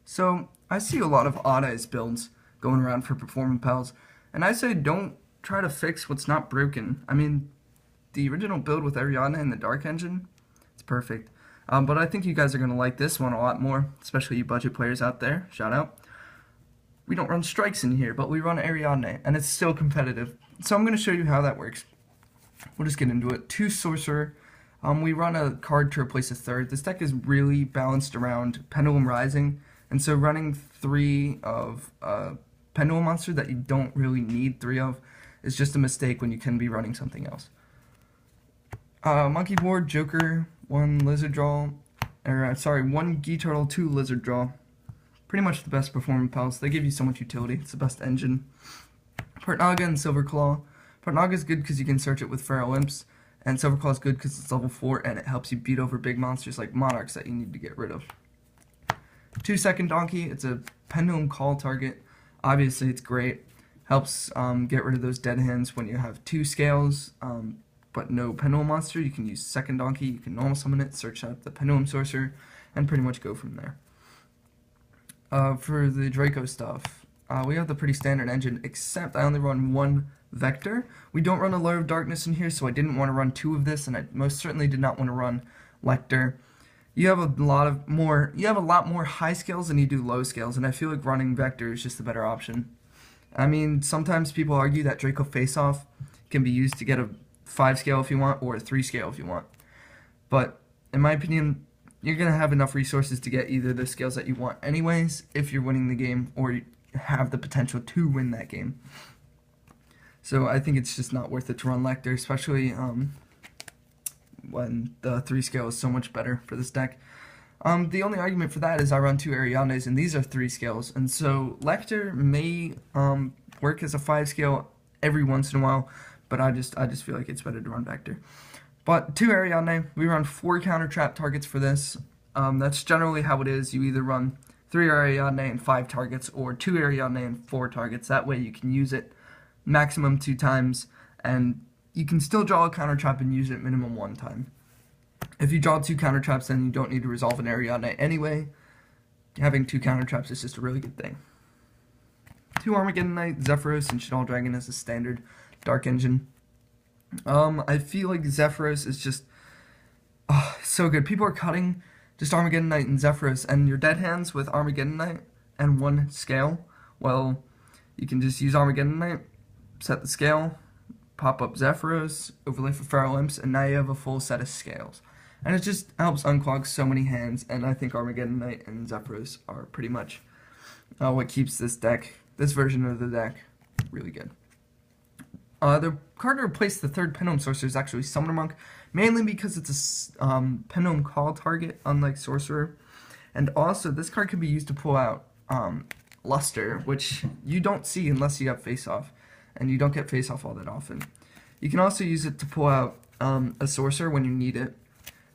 So I see a lot of odd-eyes builds going around for performance pals, and I say don't try to fix what's not broken. I mean, the original build with Ariadne and the Dark Engine, it's perfect. But I think you guys are going to like this one a lot more, especially you budget players out there. Shout out. We don't run strikes in here, but we run Ariadne, and it's still competitive. So I'm going to show you how that works. We'll just get into it. 2 Sorcerer. We run a card to replace a third. This deck is really balanced around Pendulum Rising, and so running 3 of Pendulum Monster that you don't really need 3 of is just a mistake when you can be running something else. Monkey board, Joker, 1 Lizard Draw, or sorry, 1 Gee Turtle, 2 Lizard Draw. Pretty much the best performance pals. They give you so much utility. It's the best engine. Portnaga and Silverclaw. Portnaga is good because you can search it with Feral Imps, and Silverclaw is good because it's level 4 and it helps you beat over big monsters like Monarchs that you need to get rid of. 2 Second Donkey. It's a Pendulum Call target. Obviously, it's great. Helps get rid of those dead hands when you have 2 scales, but no Pendulum Monster. You can use Second Donkey. You can normal summon it, search out the Pendulum Sorcerer, and pretty much go from there. For the Draco stuff, we have the pretty standard engine, except I only run 1 Vector. We don't run a Lure of Darkness in here, so I didn't want to run 2 of this, and I most certainly did not want to run Lecter. You have a lot more high scales than you do low scales, and I feel like running Vector is just the better option. I mean, sometimes people argue that Draco Face-Off can be used to get a 5 scale if you want, or a 3 scale if you want. But, in my opinion, you're going to have enough resources to get either the scales that you want anyways, if you're winning the game, or you have the potential to win that game. So I think it's just not worth it to run Lecter, especially when the 3 scale is so much better for this deck. The only argument for that is I run 2 Ariadnes, and these are 3 scales, and so Lecter may work as a 5 scale every once in a while, but I just feel like it's better to run Vector. But 2 Ariadne, we run 4 counter trap targets for this. That's generally how it is. You either run 3 Ariadne and 5 targets, or 2 Ariadne and 4 targets. That way you can use it maximum 2 times, and you can still draw a counter trap and use it minimum 1 time. If you draw 2 counter traps, then you don't need to resolve an Ariadne anyway. Having 2 counter traps is just a really good thing. 2 Armageddon Knight, Zephyros, and Shaddoll Dragon as a standard Dark Engine. I feel like Zephyros is just so good. People are cutting just Armageddon Knight and Zephyros, and your dead hands with Armageddon Knight and 1 scale, well, you can just use Armageddon Knight, set the scale, pop up Zephyros, overlay for Feral Imps, and now you have a full set of scales. And it just helps unclog so many hands, and I think Armageddon Knight and Zephyros are pretty much what keeps this version of the deck, really good. The card to replace the 3rd Pendulum Sorcerer is actually Summoner Monk, mainly because it's a Pendulum Call target, unlike Sorcerer. And also, this card can be used to pull out Luster, which you don't see unless you have Face-Off, and you don't get Face-Off all that often. You can also use it to pull out a Sorcerer when you need it.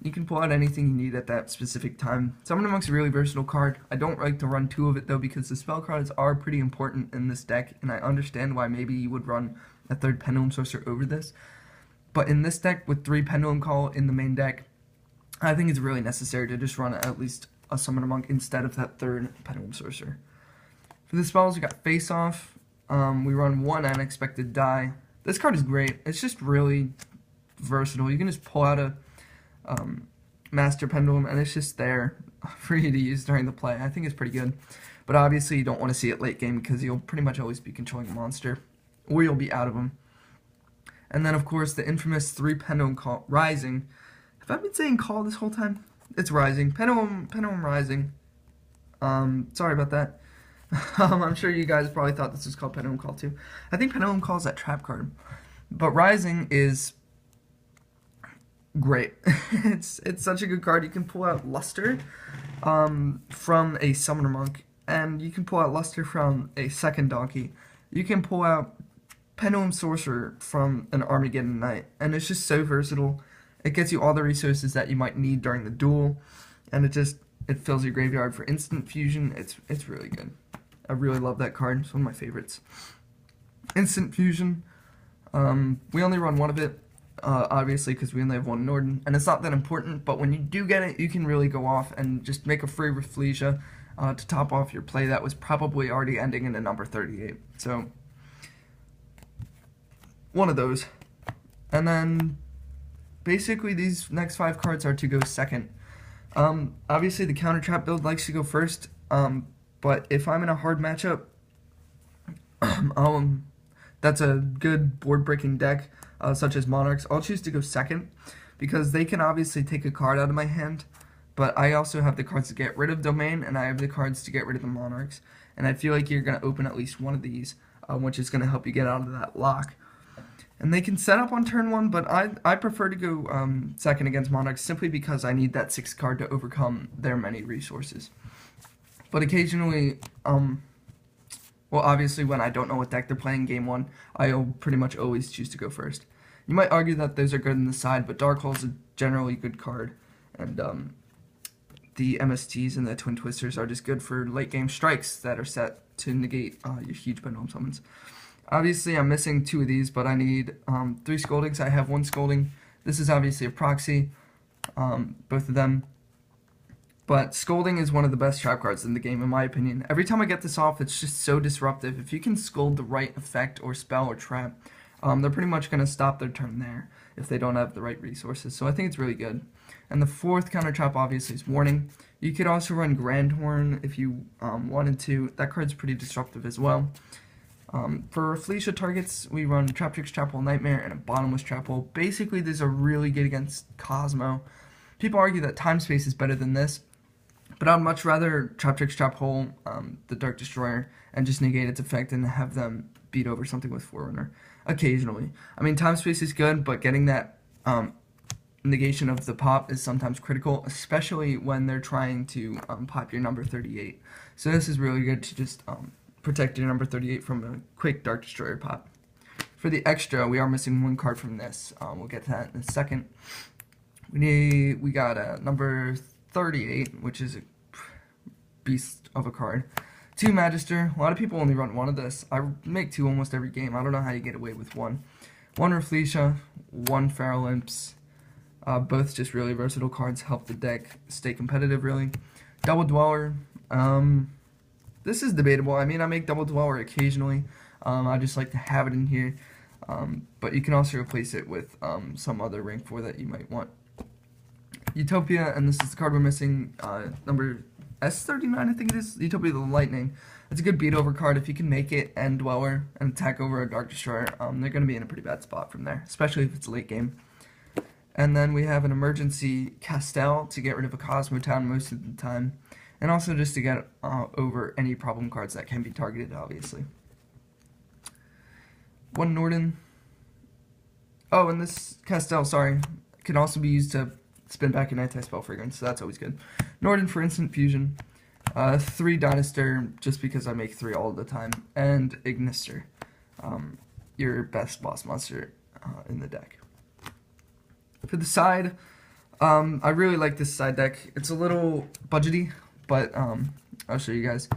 You can pull out anything you need at that specific time. Summoner Monk's a really versatile card. I don't like to run 2 of it, though, because the spell cards are pretty important in this deck, and I understand why maybe you would run a 3rd Pendulum Sorcerer over this. But in this deck, with 3 Pendulum Call in the main deck, I think it's really necessary to just run at least a Summoner Monk instead of that 3rd Pendulum Sorcerer. For the spells, we got Face Off. We run 1 Unexpected Die. This card is great. It's just really versatile. You can just pull out a Master Pendulum, and it's just there for you to use during the play. I think it's pretty good. But obviously, you don't want to see it late game because you'll pretty much always be controlling a monster, or you'll be out of them. And then, of course, the infamous 3 Pendulum Call Rising. Have I been saying Call this whole time? It's Rising. Pendulum Rising. Sorry about that. I'm sure you guys probably thought this was called Pendulum Call too. I think Pendulum Call is that trap card. But Rising is great. it's such a good card. You can pull out Luster from a Summoner Monk, and you can pull out Luster from a 2nd Donkey. You can pull out Pendulum Sorcerer from an Armageddon Knight, and it's just so versatile. It gets you all the resources that you might need during the duel, and it fills your graveyard for instant fusion. It's really good. I really love that card. It's one of my favorites. Instant fusion. We only run 1 of it, obviously, because we only have 1 Norden, and it's not that important, but when you do get it, you can really go off and just make a free Rafflesia. to top off your play that was probably already ending in a number 38. So, one of those. And then, basically, these next 5 cards are to go second. Obviously, the counter trap build likes to go first, but if I'm in a hard matchup, that's a good board-breaking deck, such as Monarchs, I'll choose to go second, because they can obviously take a card out of my hand, but I also have the cards to get rid of Domain, and I have the cards to get rid of the Monarchs, and I feel like you're going to open at least one of these, which is going to help you get out of that lock. And they can set up on turn 1, but I prefer to go second against Monarchs simply because I need that 6th card to overcome their many resources. But occasionally, well, obviously when I don't know what deck they're playing game 1, I'll pretty much always choose to go first. You might argue that those are good on the side, but Dracopal is a generally good card, and the MSTs and the Twin Twisters are just good for late game strikes that are set to negate your huge Pendulum Summons. Obviously, I'm missing 2 of these, but I need 3 Scoldings. I have 1 Scolding. This is obviously a proxy, both of them. But Scolding is one of the best trap cards in the game, in my opinion. Every time I get this off, it's just so disruptive. If you can Scold the right effect or spell or trap, they're pretty much going to stop their turn there if they don't have the right resources. So I think it's really good. And the 4th counter trap, obviously, is Warning. You could also run Grand Horn if you wanted to. That card's pretty disruptive as well. For Felicia targets, we run Traptrix, Trap-Hole, Nightmare, and a Bottomless Trap-Hole. Basically, these are really good against Cosmo. People argue that Time Space is better than this, but I'd much rather Traptrix, Trap-Hole, the Dark Destroyer, and just negate its effect and have them beat over something with Forerunner, occasionally. I mean, Time Space is good, but getting that negation of the pop is sometimes critical, especially when they're trying to pop your number 38. So this is really good to just protect your number 38 from a quick Dark Destroyer pop. For the extra, we are missing 1 card from this. We'll get to that in a second. We got a number 38, which is a beast of a card. 2 Magister. A lot of people only run 1 of this. I make 2 almost every game. I don't know how you get away with 1. 1 Rafflesia, 1 Feral Imps. Both just really versatile cards, help the deck stay competitive, really. Double Dweller. This is debatable. I mean, I make Double Dweller occasionally. I just like to have it in here. But you can also replace it with some other rank 4 that you might want. Utopia, and this is the card we're missing, number S39, I think it is. Utopia the Lightning. It's a good beat over card. If you can make it and Dweller and attack over a Dark Destroyer, they're going to be in a pretty bad spot from there, especially if it's late game. And then we have an emergency Castel to get rid of a Cosmo Town most of the time. And also just to get over any problem cards that can be targeted, obviously. 1 Norden. Oh, and this Castel, sorry, can also be used to spin back an anti-spell fragrance, so that's always good. Norden for instant fusion. 3 Dinoster, just because I make 3 all the time. And Ignister, your best boss monster in the deck. For the side, I really like this side deck. It's a little budgety, but I'll show you guys.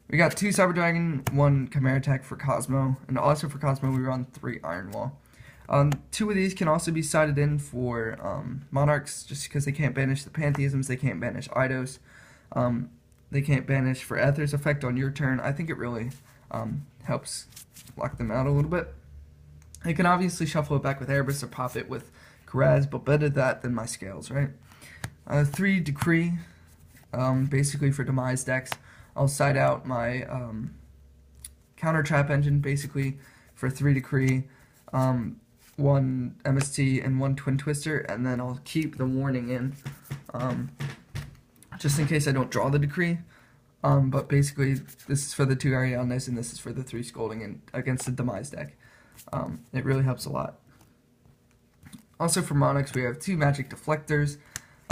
We got 2 Cyber Dragon, 1 Chimera Attack for Cosmo, and also for Cosmo we run 3 Iron Wall. 2 of these can also be sided in for Monarchs, just because they can't banish the Pantheisms, they can't banish Eidos, they can't banish for Aether's effect on your turn. I think it really helps lock them out a little bit. You can obviously shuffle it back with Erebus or pop it with Karaz, but better that than my Scales, right? 3 Decree, basically for Demise decks. I'll side out my counter trap engine, basically, for 3 Decree, 1 MST, and 1 Twin Twister, and then I'll keep the Warning in, just in case I don't draw the Decree. But basically, this is for the 2 Ariadnes, and this is for the 3 Scolding and against the Demise deck. It really helps a lot. Also for Monarchs, we have 2 Magic Deflectors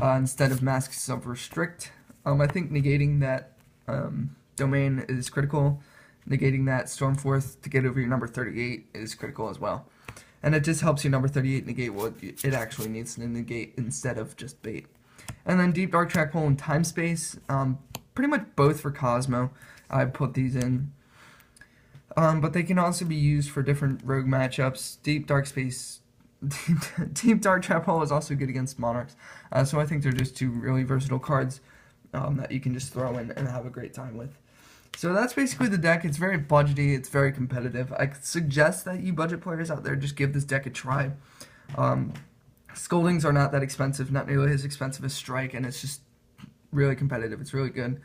instead of Masks of Restrict. I think negating that Domain is critical. Negating that Stormforth to get over your number 38 is critical as well. And it just helps your number 38 negate what it actually needs to negate instead of just bait. And then Deep Dark Trap-Hole and Time Space, pretty much both for Cosmo. I put these in. But they can also be used for different rogue matchups. Deep Dark Trap-Hole is also good against Monarchs. So I think they're just 2 really versatile cards. that you can just throw in and have a great time with. So that's basically the deck. It's very budgety. It's very competitive. I suggest that you budget players out there just give this deck a try. Scoldings are not that expensive, not nearly as expensive as Strike, and it's just really competitive. It's really good.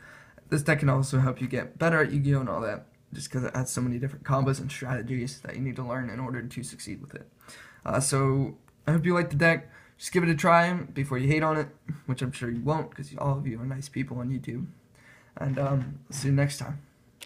This deck can also help you get better at Yu-Gi-Oh! And all that, just because it has so many different combos and strategies that you need to learn in order to succeed with it. So I hope you like the deck. Just give it a try before you hate on it, which I'm sure you won't, because all of you are nice people on YouTube. And see you next time.